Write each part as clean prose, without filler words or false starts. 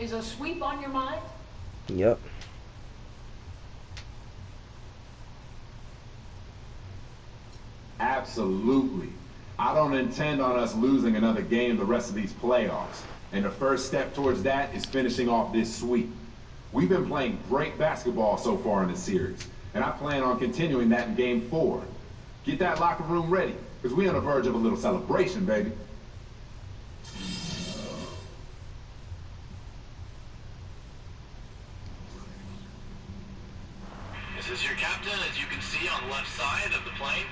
Is a sweep on your mind? Yep. Absolutely. I don't intend on us losing another game the rest of these playoffs. And the first step towards that is finishing off this sweep. We've been playing great basketball so far in this series, and I plan on continuing that in Game 4. Get that locker room ready, because we're on the verge of a little celebration, baby. This is your captain. As you can see on the left side of the plane,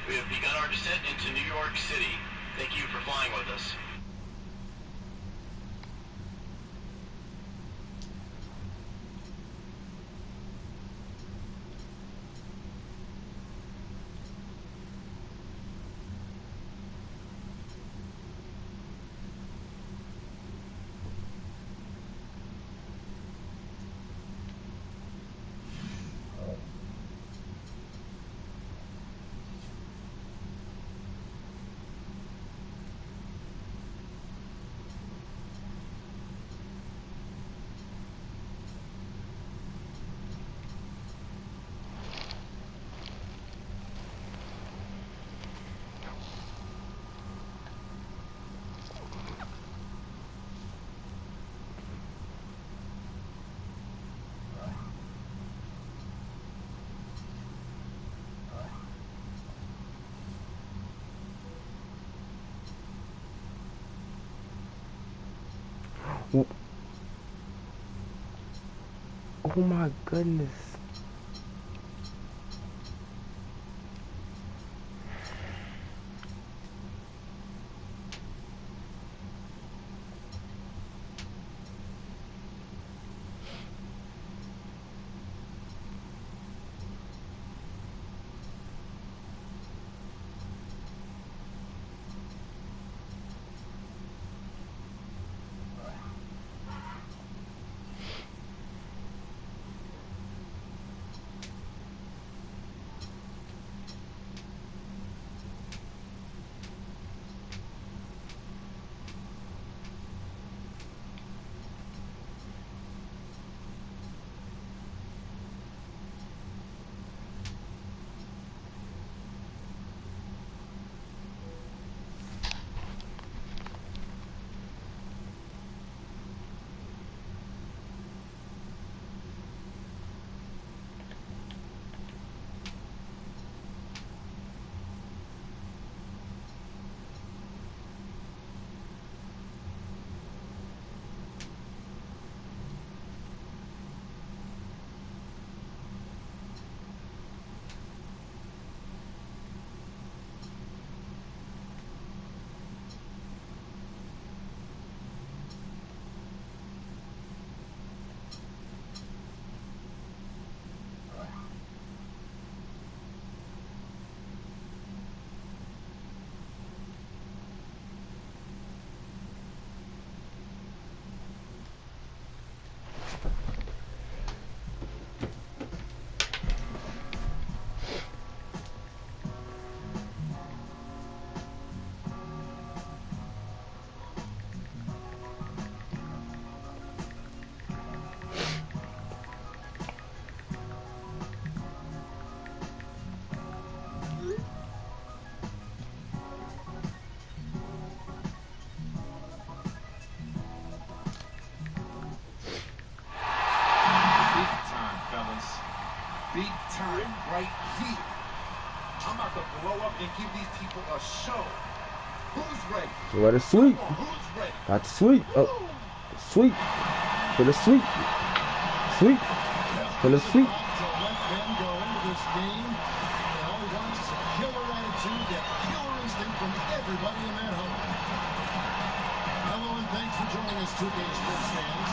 we have begun our descent into New York City. Thank you for flying with us. Oh my goodness. Big time right here. I'm about to blow up and give these people a show. Who's ready? Let it sweep. Who's ready? Got the sweep. Oh, sweep. For the sweep. Sweep. For the sweep. To let them go into this game. All he wants is a killer attitude, that killer instinct from everybody in that home. Hello and thanks for joining us, 2K Sports fans,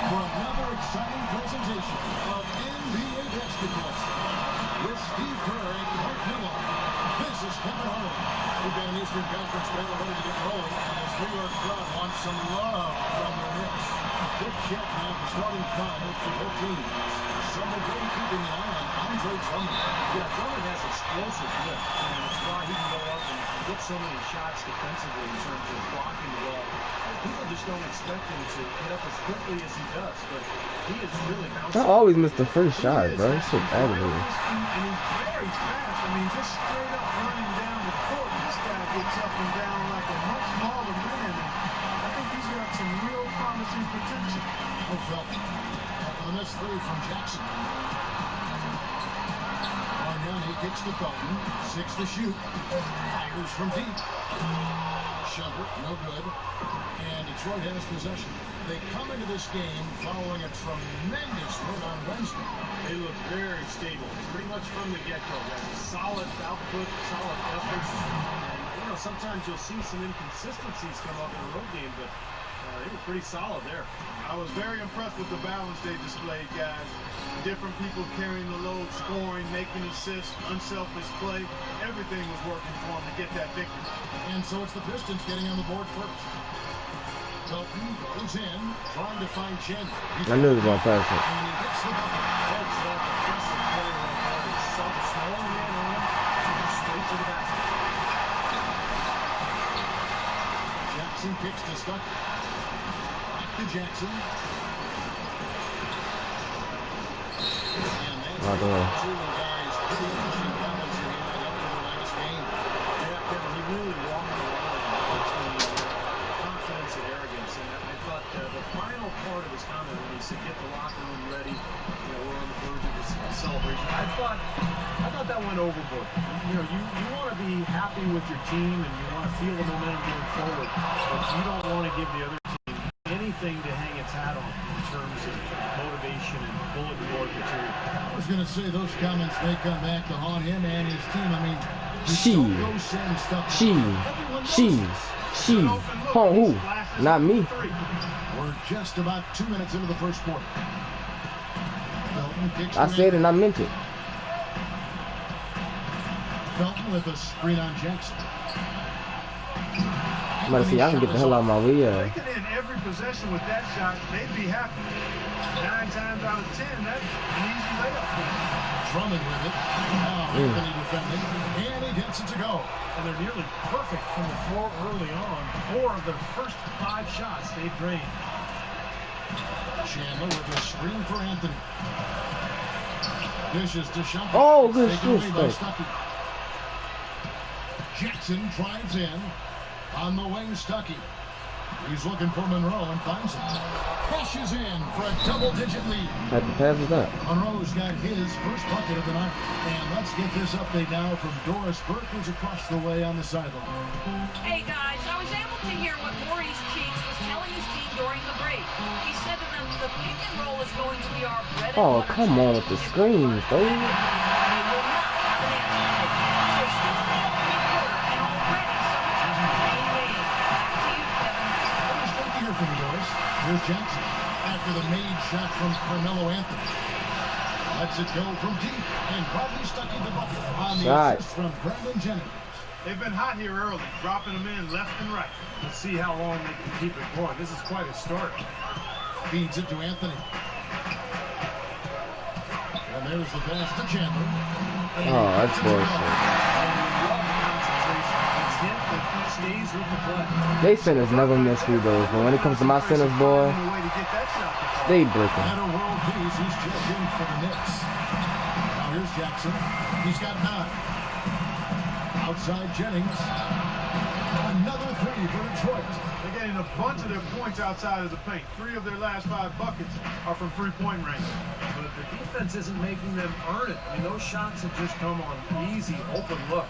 for another exciting presentation of NBA basketball with Steve Kerr and Mark Miller. This is Kevin Harlan. We've been in Eastern Conference battle ready to get rolling, and this New York crowd wants some love from the Knicks. Quick check now, the starting five for both teams. So McGee keeping an eye on Andre Drummond. Yeah, Drummond has explosive lift, and it's why he can go up and get so many shots defensively in terms of blocking the ball. People just don't expect him to get up as quickly as he does, but he is really bouncing. I always miss the first shot, bro. That shit aggravating. And he's very fast. I mean, just straight up running down the court. This guy gets up and down like a much smaller man. And I think he's got some real promising potential. Oh, Felton. Up with a missed three from Jackson. He kicks to Felton. 6 to shoot. Fires from deep. Shove it. No good. And Detroit has possession. They come into this game following a tremendous win on Wednesday. They look very stable, pretty much from the get-go. Guys, solid output, solid efforts. And, you know, sometimes you'll see some inconsistencies come up in a road game, but they were pretty solid there. I was very impressed with the balance they displayed, guys. Different people carrying the load, scoring, making assists, unselfish play. Everything was working for them to get that victory. And so it's the Pistons getting on the board first. Felton goes in, trying to find Chandler. I knew he was going to pass it. And he gets the ball. That's that defensive play right there. It's slowing in on him, straight to the basket. Jackson kicks to Stuckey. Back to Jackson. Not the way. Two guys pretty efficient balance in here after the last game. Yeah, Kevin, he really walked the line between confidence and arrogance. And I thought the final part of his comment when he said, get the locker room ready, you know, we're on the verge of this celebration. I thought that went overboard. You know, you want to be happy with your team and you want to feel the momentum going forward, but you don't want to give the other team anything to hang its hat on in terms of motivation and bulletin board material. I was going to say those comments may come back to haunt him and his team. I mean, She. Who? Not me. We're just about 2 minutes into the first quarter. Felton kicks I said it and I meant it. Felton with a screen on Jackson. I'm about to see, I can get the hell out of my way. They could end every possession with that shot. They'd be happy. 9 times out of 10, that's an easy layup for them. Drummond with it. Now Anthony defending. And he gets it to go. And they're nearly perfect from the floor early on. 4 of their first 5 shots they've drained. Chandler with a screen for Anthony. Dishes to Shumpert. Oh, good Taken away by shoot. Stuckey. Jackson drives in. On the wing, Stuckey. He's looking for Monroe and finds him. Crashes in for a double-digit lead. Had to pass it up. Monroe's got his first bucket of the night. And let's get this update now from Doris Burke, who's across the way on the sideline. Hey guys, I was able to hear what Maurice Cheeks was telling his team during the break. He said to them, the pick and roll is going to be our bread and Oh, butter. come on with the screens, though. They will not have an answer. So still in the quarter, and already some teams are playing games. Back to you, Kevin. It's good to hear from you, Doris. Here's Jackson after the made shot from Carmelo Anthony. Lets it go from deep, and Bradley Stuckey the bucket on the Shot. assist from Brandon Jennings. They've been hot here early, dropping them in left and right. Let's see how long they can keep it going. This is quite a start. Feeds it to Anthony. And there's the pass to Chandler. Oh, that's bullshit. It's him that stays with the play. They centers never miss free throws, but when it comes to my centers, boy, Finding a way to get that shot to fall. they breaking. And a world peace, he's checked in for the Knicks. Now here's Jackson. He's got 9. Outside Jennings. Another 3 for Detroit. They're getting a bunch of their points outside of the paint. 3 of their last 5 buckets are from three-point range. But the defense isn't making them earn it. I mean, those shots have just come on easy, open looks.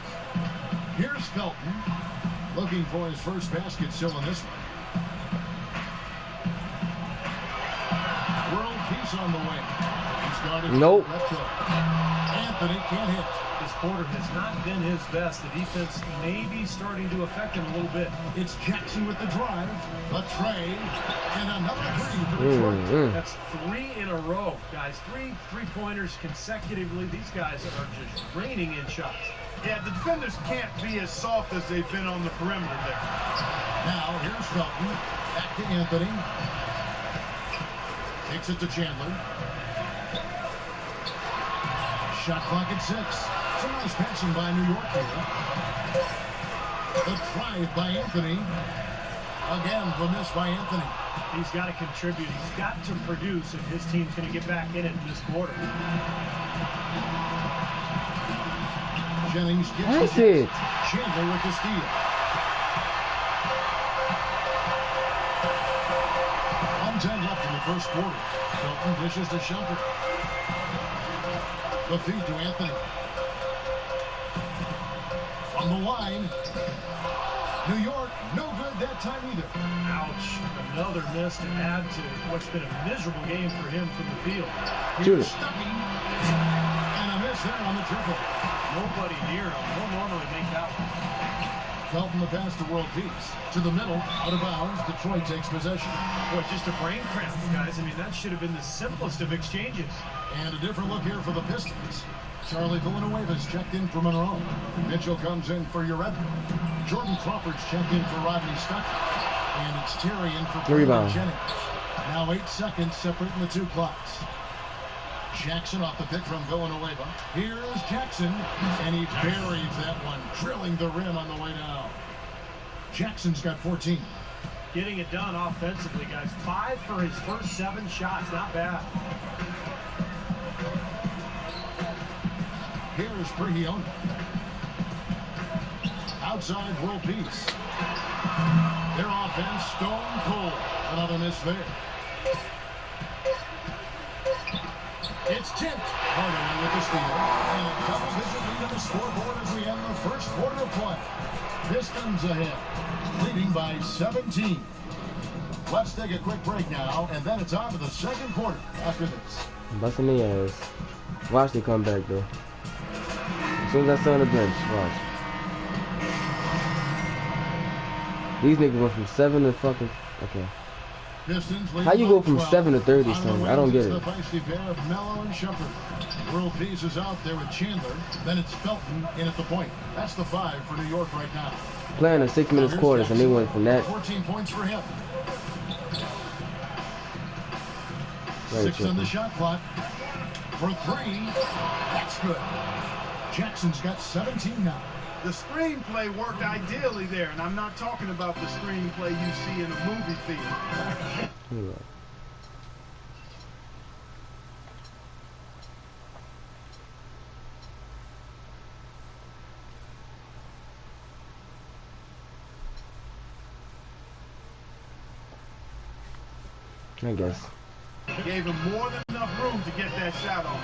Here's Felton. Looking for his first basket still in this one. World peace on the way. He's guarded. Nope. Anthony can't hit. This quarter has not been his best. The defense may be starting to affect him a little bit. It's Jackson with the drive. A tray. And another 3 for Detroit. That's 3 in a row, guys. 3 three-pointers consecutively. These guys are just raining in shots. Yeah, the defenders can't be as soft as they've been on the perimeter there. Now, here's Felton. Back to Anthony. Takes it to Chandler. Shot clock at 6. Some nice passing by New York here. The drive by Anthony. Again, the miss by Anthony. He's got to contribute. He's got to produce if his team's going to get back in it in this quarter. Jennings gets That's the it. Chandler with the steal. Left in the first quarter. Felton dishes to Shumpert. The feed to Anthony. On the line. New York, no good that time either. Ouch. Another miss to add to what's been a miserable game for him from the field. Shoot it. Stucky. And a miss there on the triple. Nobody near him. He'll normally make that one. Felton the pass to World Peace. To the middle, out of bounds. Detroit takes possession. Boy, just a brain cramp, guys. I mean, that should have been the simplest of exchanges. And a different look here for the Pistons. Charlie Villanueva's checked in for Monroe. Mitchell comes in for Uredin. Jordan Crawford's checked in for Rodney Stuckey. And it's Terry in for Brandon Jennings. Now 8 seconds separating the two clocks. Jackson off the pick from Villanueva. Here's Jackson, and he buries that one, drilling the rim on the way down. Jackson's got 14. Getting it done offensively, guys. 5 for his first 7 shots. Not bad. Here's Prigioni. Outside World Peace. Their offense stone cold. Another miss there. It's tipped. Hardaway with the steal. And a double-digit lead on the scoreboard as we end the first quarter of play. Pistons ahead, leading by 17. Let's take a quick break now, and then it's on to the second quarter after this. Busting the ass. Watch they come back though. As soon as I sit on the bench, watch. These niggas went from 7 to fucking. Okay. How you go from 7 to 30, son? I don't get it. The feisty pair of Mello and Shumpert. World Peace is out there with Chandler. Then it's Felton in at the point. That's the 5 for New York right now. Playing a 6 minutes quarters, and they went from that. 14 points for him. Right, 6 on the shot clock. For 3. That's good. Jackson's got 17 now. The screenplay worked ideally there, and I'm not talking about the screenplay you see in a movie theater. I guess. Gave him more than enough room to get that shot off.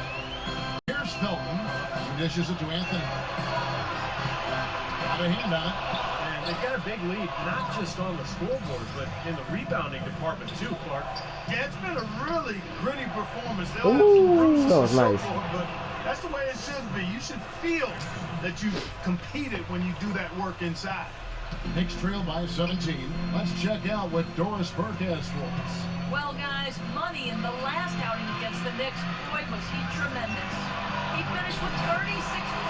Here's Felton. He dishes it to Anthony. Got a hand on it. And they've got a big lead, not just on the scoreboard, but in the rebounding department too, Clark. Yeah, it's been a really gritty performance. Ooh, that was nice. But that's the way it should be. You should feel that you competed when you do that work inside. Knicks trail by 17. Let's check out what Doris Burke has for us. Well, guys, Money in the last outing against the Knicks, boy, was he tremendous. He finished with 36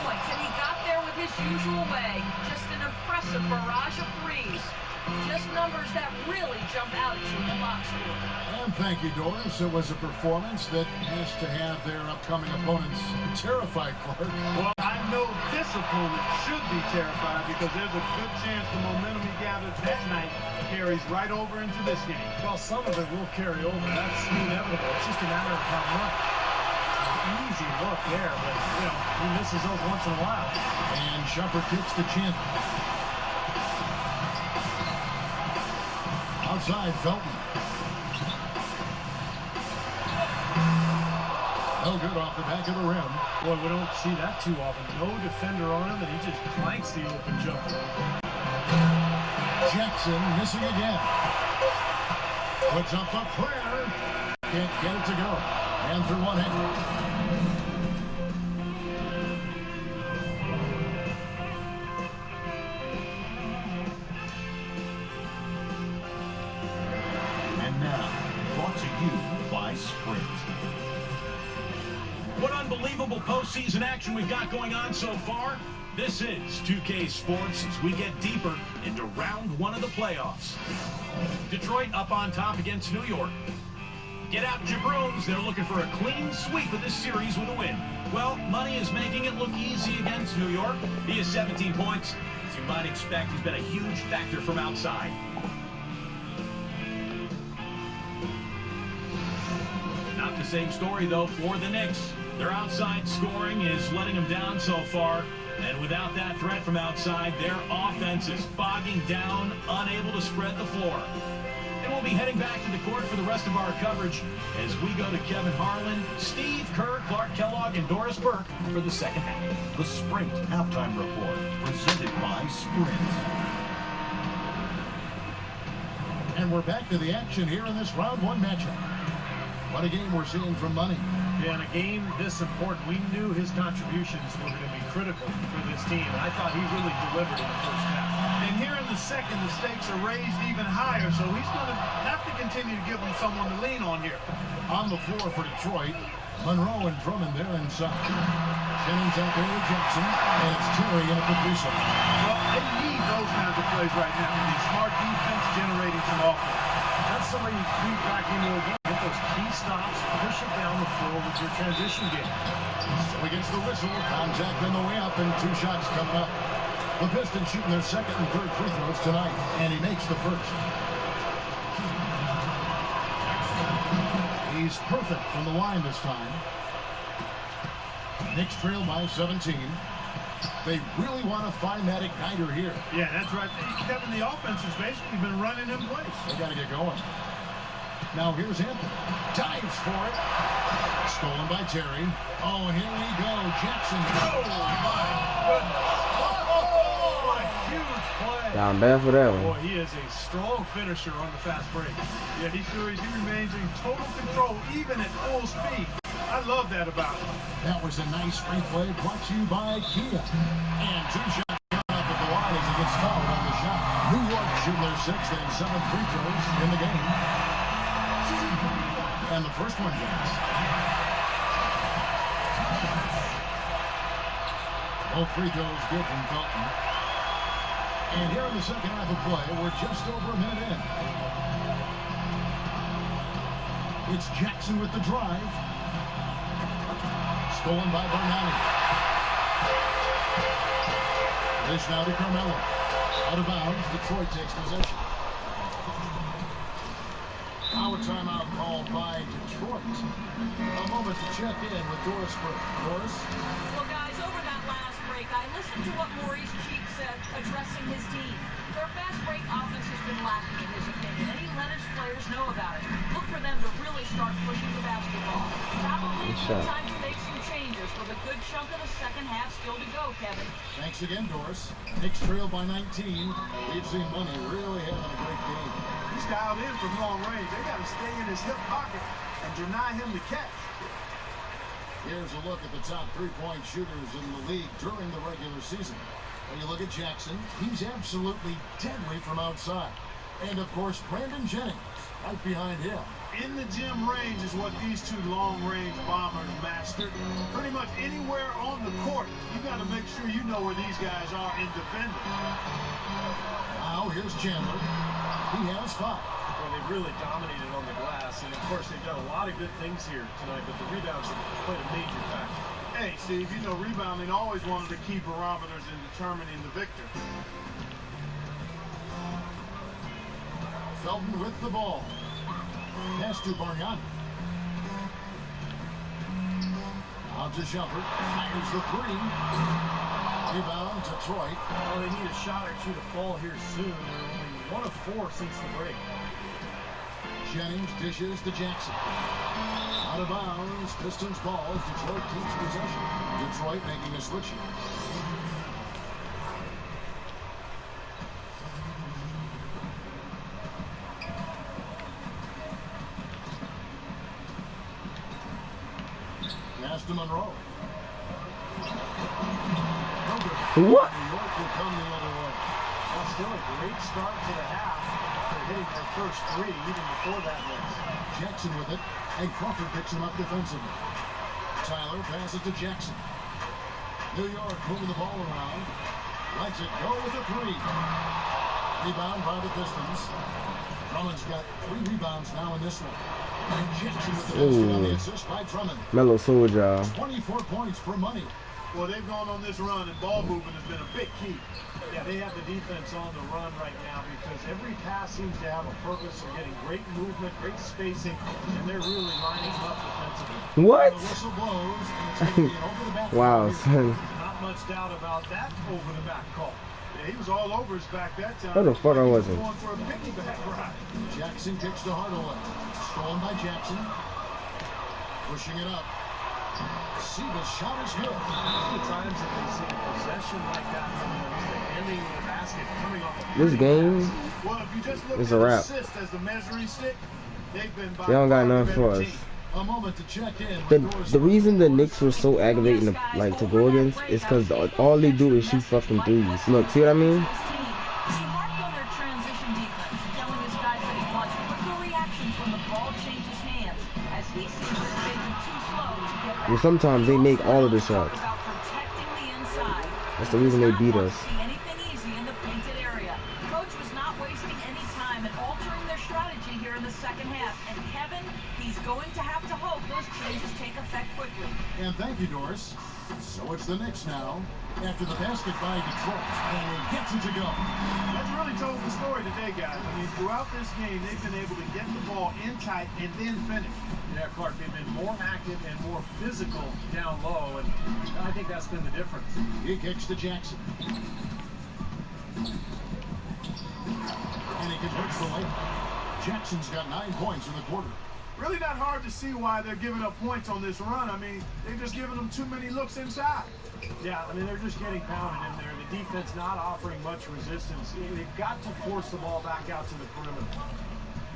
points, and he got there with his usual way. Just an impressive barrage of threes. Just numbers that really jump out at you in the box score. And thank you, Doris. It was a performance that has to have their upcoming opponents terrified, Clark. Well, I know this opponent should be terrified because there's a good chance the momentum he gathered that night carries right over into this game. Well, some of it will carry over. That's inevitable. It's just a matter of how much. An easy look there, but, you know, he misses those once in a while. And Shumpert kicks to Chandler. Outside, Felton. No good off the back of the rim. Boy, we don't see that too often. No defender on him, and he just clanks the open jumper. Jackson missing again. Puts up a prayer. Can't get it to go. And through one hand. And now, brought to you by Sprint. What unbelievable postseason action we've got going on so far. This is 2K Sports as we get deeper into round 1 of the playoffs. Detroit up on top against New York. Get out your brooms. They're looking for a clean sweep of this series with a win. Well, Money is making it look easy against New York. He has 17 points. As you might expect, he's been a huge factor from outside. Not the same story, though, for the Knicks. Their outside scoring is letting them down so far. And without that threat from outside, their offense is bogging down, unable to spread the floor. And we'll be heading back to the court for the rest of our coverage as we go to Kevin Harlan, Steve Kerr, Clark Kellogg, and Doris Burke for the second half. The Sprint Halftime Report, presented by Sprint. And we're back to the action here in this round one matchup. What a game we're seeing from Money. Yeah, in a game this important, we knew his contributions were going to be critical for this team, and I thought he really delivered in the first half. And here in the second, the stakes are raised even higher, so he's going to have to continue to give them someone to lean on here. On the floor for Detroit, Monroe and Drummond there inside. Jennings out there with Jackson, and it's Terry in at the free throw. Well, they need those kinds of plays right now. The smart defense generating some offense. That's the way you creep back into a game. Get those key stops, push it down the floor with your transition game. So he gets the whistle, contact on the way up, and 2 shots coming up. The Pistons shooting their second and third free throws tonight, and he makes the first. He's perfect from the line this time. Knicks trail by 17. They really want to find that igniter here. Yeah, that's right. Kevin, the offense has basically been running in place. They got to get going. Now here's Anthony. Dives for it. Stolen by Terry. Oh, here we go. Jackson. Oh, my goodness. What a huge play. Down bad for that one. Boy, he is a strong finisher on the fast break. Yeah, he remains in total control, even at full speed. I love that about him. That was a nice replay brought to you by Kia. And 2 shots coming up at the line as he gets fouled on the shot. New York shooting their 6th and 7th free throws in the game. And the first one goes. Both free throws good from Felton. And here in the second half of play, we're just over a minute in. It's Jackson with the drive. Stolen by Bargnani. Dish now to Carmelo. Out of bounds, Detroit takes possession. Power timeout called by Detroit. A moment to check in with Doris Burke. Doris? Well, guys, over that last break, I listened to what Maurice Cheek said addressing his team. Their fast break offense has been lacking, in his opinion, and he let his players know about it. Look for them to really start pushing the basketball. Probably time to make some changes with a good chunk of the second half still to go, Kevin. Thanks again, Doris. Knicks trail by 19. We've seen Money really having a great game. He's dialed in from long range. They got to stay in his hip pocket and deny him the catch. Here's a look at the top 3-point shooters in the league during the regular season. When you look at Jackson, he's absolutely deadly from outside. And, of course, Brandon Jennings right behind him. In the gym range is what these 2 long-range bombers mastered. Pretty much anywhere on the court, you got to make sure you know where these guys are in defending. Now, here's Chandler. He has 5. Well, they've really dominated on the glass, and of course they've done a lot of good things here tonight, but the rebounds have played a major factor. Hey, Steve, you know rebounding always one of the key barometers in determining the victor. Felton with the ball. Pass to Bargnani. Out to Shumpert. Fires the 3. Rebound, Detroit. Well, they need a shot or 2 to fall here soon. They're only 1 of 4 since the break. Jennings dishes to Jackson. Out of bounds. Pistons ball as Detroit keeps possession. Detroit making a switch here. Pass to Monroe. What? New York will come the other way. Well, still a great start to the half. They're hitting their first 3 even before that miss. Jackson with it, and Crawford picks him up defensively. Tyler passes to Jackson. New York moving the ball around. Lets it go with a 3. Rebound by the Pistons. Drummond's got 3 rebounds now in this one. Jackson with the basket on the assist by Drummond. Melo sold y'all. 24 points for money. Well, they've gone on this run, and ball movement has been a big key. Yeah, they have the defense on the run right now because every pass seems to have a purpose. They're getting great movement, great spacing, and they're really lining up defensively. What? The whistle blows, and it's going to be an over-the-back Wow, call here. son. Not much doubt about that over-the-back call. Yeah, he was all over his back that time. What the fuck I wasn't? Going for a piggyback ride. Jackson kicks to Hardaway. Stolen by Jackson. Pushing it up. Seaba's shot is good. How many times have they seen a possession like that from the ending of the basket coming off the This game Well, if you just look is at a wrap. assist as the measuring stick, they've been by They don't got far the nothing for better us. team. A moment to check in. The reason the Knicks were so aggravating to go against is because all they do is shoot fucking threes. Look, see what I mean? He harped on their transition defense, telling his guys that he wants quicker reactions when the ball changes hands, as he sees that they've been too slow to get back. And sometimes they make all of the shots. About protecting the inside. That's the reason they beat us. See anything easy in the painted area. Coach was not wasting any time in altering their strategy here in the second half. And Kevin, he's going to have to hope those changes take effect quickly. And thank you, Doris. So it's the Knicks now. After the basket by Detroit. And he gets it to go. That's really told the story today, guys. I mean, throughout this game, they've been able to get the ball in tight and then finish. Yeah, Clark, they've been more active and more physical down low, and I think that's been the difference. He kicks to Jackson. And he converts the layup. Jackson's got 9 points in the quarter. Really not hard to see why they're giving up points on this run. I mean, they've just given them too many looks inside. Yeah, I mean, they're just getting pounded in there. The defense not offering much resistance. They've got to force the ball back out to the perimeter.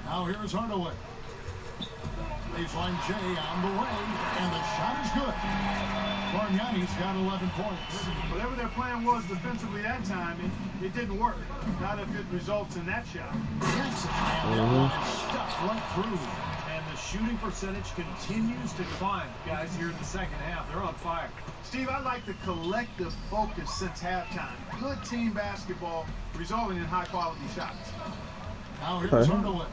Now here's Hardaway. Baseline J on the way, and the shot is good. Bargnani's got 11 points. Whatever their plan was defensively that time, it didn't work. Not if it results in that shot. Jackson and stuck right through. And the shooting percentage continues to climb, guys, here in the second half. They're on fire. Steve, I like the collective focus since halftime. Good team basketball resulting in high-quality shots. Now here's Hardaway.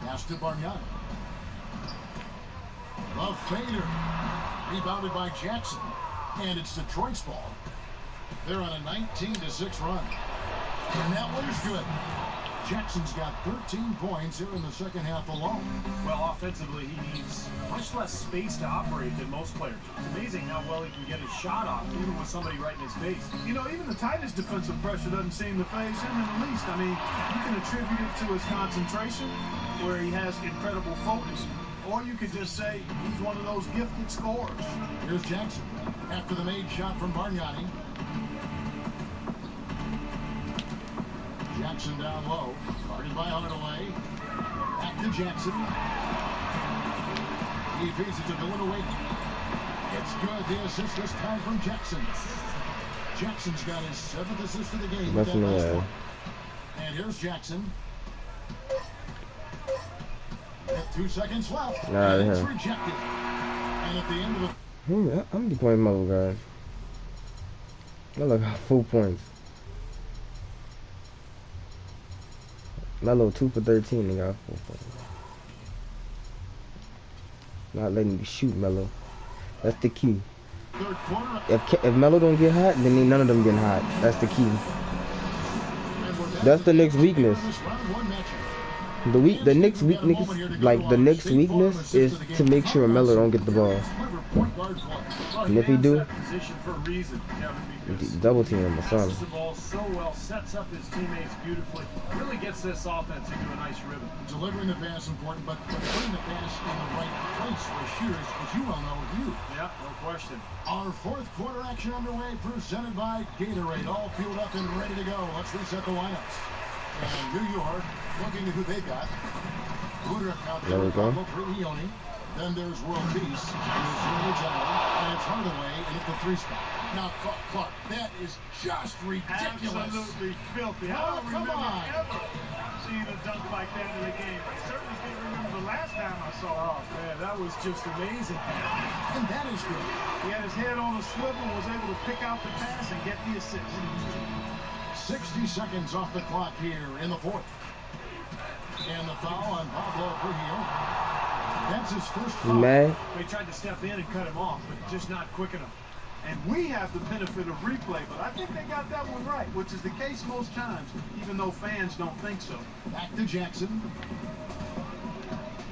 Pass to Bargnani. Love fader. Rebounded by Jackson. And it's Detroit's ball. They're on a 19-6 run. And that one is good. Jackson's got 13 points here in the second half alone. Well, offensively, he needs much less space to operate than most players. It's amazing how well he can get his shot off, even with somebody right in his face. You know, even the tightest defensive pressure doesn't seem to phase him in the least. I mean, you can attribute it to his concentration, where he has incredible focus, or you could just say he's one of those gifted scorers. Here's Jackson after the made shot from Bargnani. Jackson down low, guarded by Hardaway. Back to Jackson. He feeds it to Dylan. It's good. The assist this time from Jackson. Jackson's got his 7th assist of the game. With that last one. And here's Jackson. With 2 seconds left. It's rejected. And at the end of it. How many points Melo got? Melo got 4 points. Melo 2 for 13 and got 4 points. Not letting you shoot, Melo. That's the key. If Melo don't get hot, then ain't none of them getting hot. That's the key. That's the Knicks' weakness. The Knicks' weakness, like the Knicks' weakness, is to make sure Melo don't get the ball. And if he do, double team him or something. The ball so well, sets up his teammates beautifully, really gets this offense into a nice rhythm. Delivering the pass important, but putting the pass in the right place for shooters, as you well know, you. Yeah, no question. Our 4th quarter action underway, presented by Gatorade. All fueled up and ready to go. Let's reset the lineups. And New York, looking at who they got. Woodruff out there with Leone. Then there's World Peace, and it's Hardaway, and it's the 3 spot. Now, Clark, that is just ridiculous. Absolutely filthy. I don't remember ever seeing a dunk like that in the game. I certainly can't remember the last time I saw it. Oh, man, that was just amazing. And that is good. He had his head on a swivel and was able to pick out the pass and get the assist. 60 seconds off the clock here in the 4th. And the foul on Pablo Prigio. That's his first foul. Man. They tried to step in and cut him off, but just not quick enough. And we have the benefit of replay, but I think they got that one right, which is the case most times, even though fans don't think so. Back to Jackson.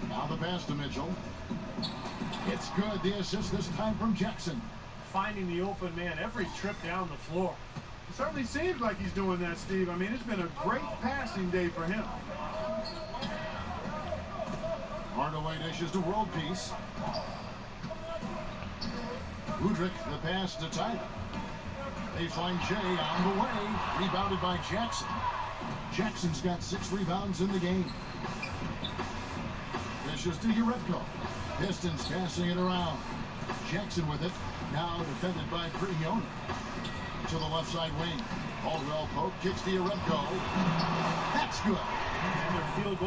Now the pass to Mitchell. It's good. The assist this time from Jackson. Finding the open man every trip down the floor. It certainly seems like he's doing that, Steve. I mean, it's been a great passing day for him. Hardaway dishes to World Peace. Udrich, the pass to Tyler. Baseline Jay on the way. Rebounded by Jackson. Jackson's got 6 rebounds in the game. Dishes to Uretko. Pistons passing it around. Jackson with it. Now defended by Prigioni. To the left side wing. Caldwell Pope kicks to Uretko. That's good.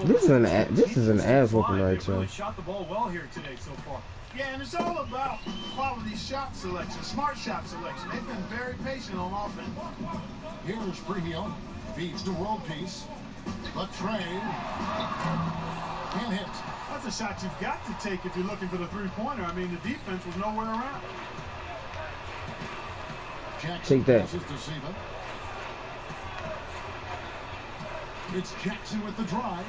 This is an ass whooping right here. Really shot the ball well here today so far. Yeah, and it's all about quality shot selection, smart shot selection. They've been very patient on offense. Here's Prigioni. Feeds to World Peace. The trade. Can't hit. That's a shot you've got to take if you're looking for the three-pointer. I mean, the defense was nowhere around. Jackson take that. passes to Siva. It's Jackson with the drive.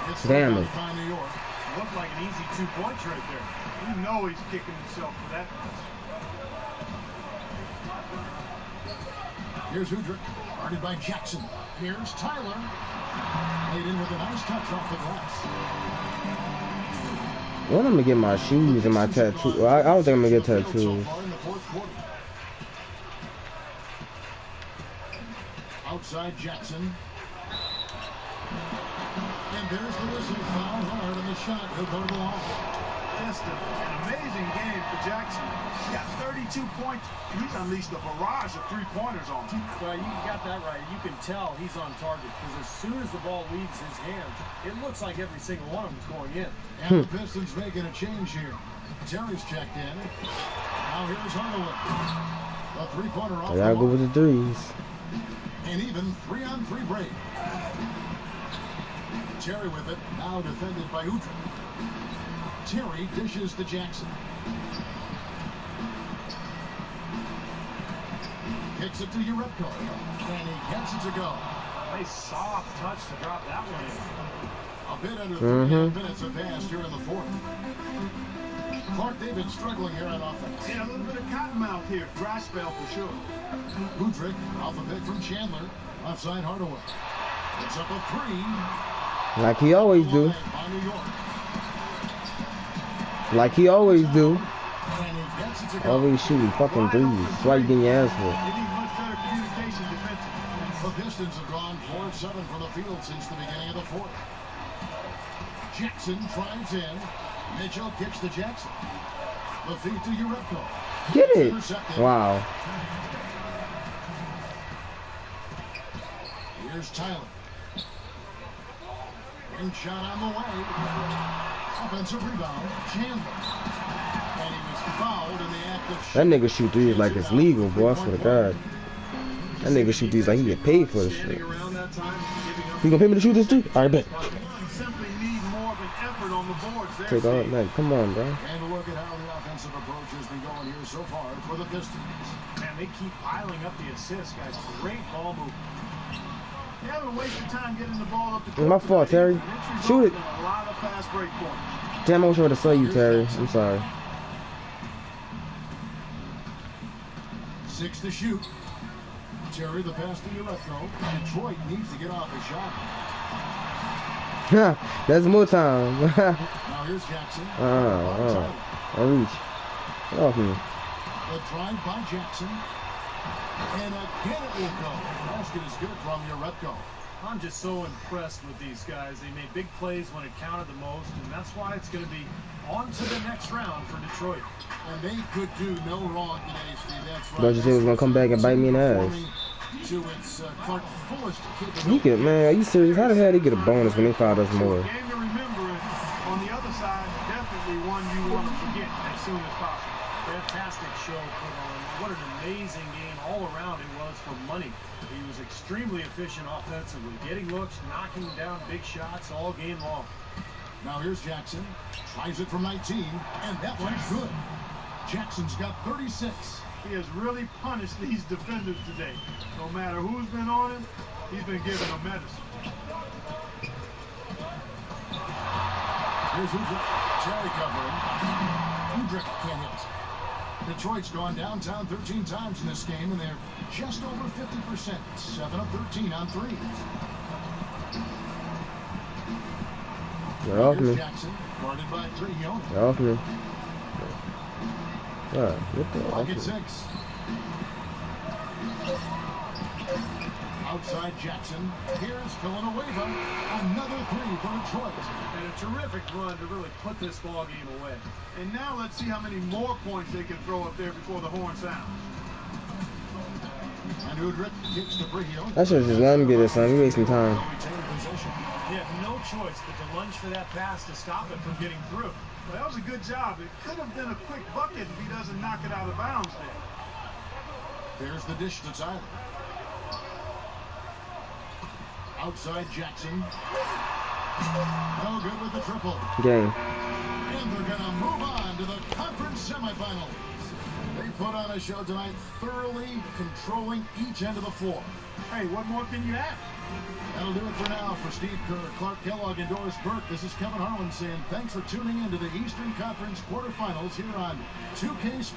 It's damn it. by New York. Looked like an easy 2 points right there. You know he's kicking himself for that. Here's Udrich, guarded by Jackson. Here's Tyler. Laid in with a nice touch off the glass. When I'm gonna get my shoes and my tattoo? Well, I don't think I'm gonna get tattoos. So far in the fourth quarter. Outside Jackson. And there's the whistle. Foul hard on the shot. He'll go to the line. Just an amazing game for Jackson. He got 32 points. He's unleashed a barrage of three-pointers on him. Well, you got that right. You can tell he's on target because as soon as the ball leaves his hands, it looks like every single one of them is going in. And the Pistons making a change here. Terry's checked in. Now here's Hardaway. A three-pointer off. I gotta go with the threes. And even 3-on-3 break. Terry with it. Now defended by Udrich. Terry dishes to Jackson. Kicks it to Uretko. And he gets it to go. Nice soft touch to drop that one in. A bit under 3 minutes have passed here in the fourth. Clark David struggling here on offense. Yeah, a little bit of cottonmouth here. Dry spell for sure. Udrich off a pick from Chandler. Offside Hardaway. It's up a 3. Like he always do. By New York. Like he always do. And he gets it to go. Always shooting fucking threes. That's why you getting your ass They whooped. need much better communication defensively. The Pistons have gone 4-7 from the field since the beginning of the fourth. Jackson drives in. Mitchell kicks to Jackson. The feed to Uretko. Get it. Intercepted. Wow. Here's Tyler. And shot on the way. Offensive rebound. Chandler. And he was fouled in the act of That nigga shoot threes like it's legal, boy. I swear to God. That nigga shoot these like he get paid for this shit. You gonna pay me to shoot this too? Alright, bet. Simply need more of an effort on the boards there. Take all night. Come on, bro. And look at how the offensive approach has been going here so far for the Pistons. Man, they keep piling up the assists, guys. Great ball movement. They haven't wasted time getting the ball up the court. My fault, Terry. Shoot it. A lot of fast break points. Damn, I wish I would have saw you, Terry. I'm sorry. 6 to shoot. Terry the pass to Uretko. Detroit needs to get off a shot. That's more time. Now here's Jackson. I reach. Get off me. The drive by Jackson. And again it will go. Basket is good from Uretko. I'm just so impressed with these guys. They made big plays when it counted the most, and that's why it's going to be on to the next round for Detroit. And they could do no wrong today, Steve. That's right. Thought you said he was gonna come back and bite me in the ass. To its Clark's fullest He capability. get, man, are you serious? How the hell did he get a bonus when they fouled us more? Game to remember, and on the other side, definitely one you want to forget as soon as possible. Fantastic show put on. What an amazing game all around it was for Money. He was extremely efficient offensively, getting looks, knocking down big shots all game long. Now here's Jackson. Tries it from 19, and that one's good. Jackson's got 36. He has really punished these defenders today. No matter who's been on him, he's been giving them medicine. Here's Udrich. Terry covering. Udrich can't hit. Detroit's gone downtown 13 times in this game, and they're just over 50%. 7 of 13 on threes. Get off me. Jackson, guarded by Trehion. Get off me. Alright, what the Clock at fuck? 6. Outside Jackson. Here's Villanueva. Another three for Detroit. And a terrific run to really put this ball game away. And now let's see how many more points they can throw up there before the horn sounds. And Udrich kicks to Trehion. I should have just let him get it, son. He made some time. He had no choice but to lunge for that pass to stop it from getting through. Well, that was a good job. It could have been a quick bucket if he doesn't knock it out of bounds there. There's the dish to Tyler. Outside Jackson. No good with the triple. Game. And they're going to move on to the conference semifinals. They put on a show tonight, thoroughly controlling each end of the floor. Hey, what more can you ask? That'll do it for now. For Steve Kerr, Clark Kellogg, and Doris Burke, this is Kevin Harlan saying thanks for tuning in to the Eastern Conference quarterfinals here on 2K Sports.